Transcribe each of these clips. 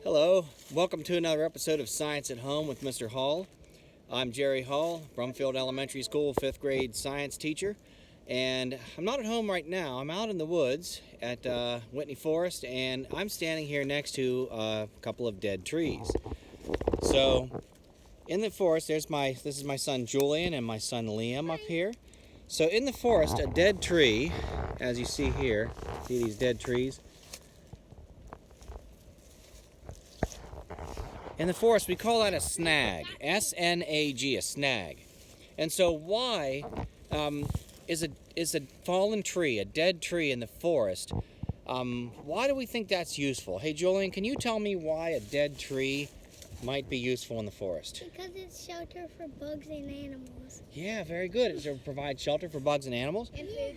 Hello, welcome to another episode of Science at Home with Mr. Hall. I'm Jerry Hall, Brumfield Elementary School 5th grade science teacher, and I'm not at home right now. I'm out in the woods at Whitney Forest, and I'm standing here next to a couple of dead trees. So in the forest, this is my son Julian and my son Liam up here. So in the forest, a dead tree, as you see here, see these dead trees? In the forest, we call that a snag, S-N-A-G, a snag. And so why is a fallen tree, a dead tree in the forest, why do we think that's useful? Hey, Julian, can you tell me why a dead tree might be useful in the forest? Because it's shelter for bugs and animals. Yeah, very good. It provides shelter for bugs and animals. And food.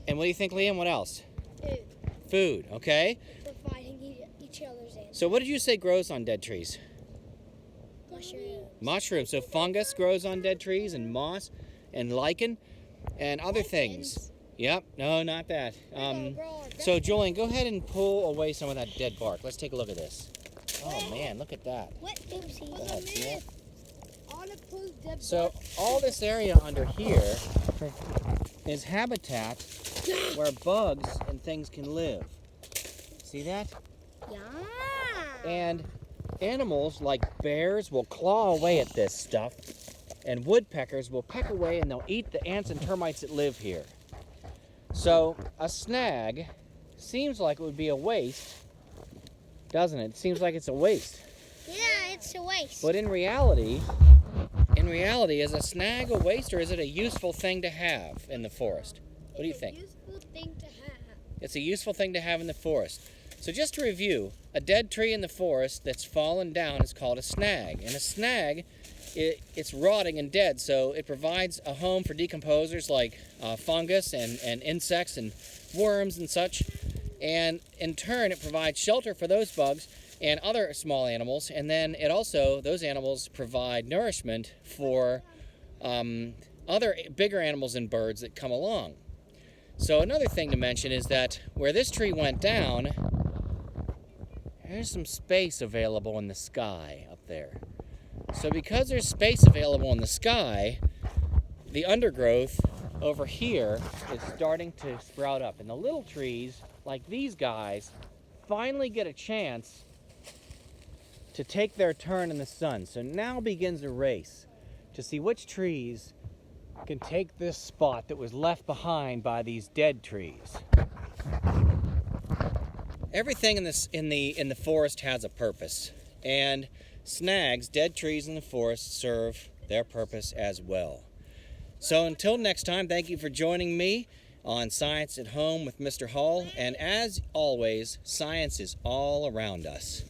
And what do you think, Liam? What else? Food. Food, okay. For fighting each other's animals. So what did you say grows on dead trees? Mushrooms. So fungus grows on dead trees, and moss, and lichen, and other things. Yep. No, not that. So Julian, go ahead and pull away some of that dead bark. Let's take a look at this. Oh man, look at that. What? Oopsie. Go ahead, see it? Dead So bark. all this area under here is habitat where bugs and things can live. See that? Yeah. And animals like bears will claw away at this stuff, and woodpeckers will peck away and they'll eat the ants and termites that live here. So a snag seems like it would be a waste, doesn't it? It seems like it's a waste. Yeah, it's a waste. But in reality, is a snag a waste, or is it a useful thing to have in the forest? What do you think? It's a useful thing to have. It's a useful thing to have in the forest. So just to review, a dead tree in the forest that's fallen down is called a snag. And a snag, it's rotting and dead, so it provides a home for decomposers like fungus and insects and worms and such. And in turn, it provides shelter for those bugs and other small animals. And then those animals provide nourishment for other bigger animals and birds that come along. So another thing to mention is that where this tree went down, there's some space available in the sky up there. So because there's space available in the sky, the undergrowth over here is starting to sprout up. And the little trees, like these guys, finally get a chance to take their turn in the sun. So now begins a race to see which trees can take this spot that was left behind by these dead trees. Everything in the forest has a purpose, and snags, dead trees in the forest, serve their purpose as well. So until next time, thank you for joining me on Science at Home with Mr. Hall, and as always, science is all around us.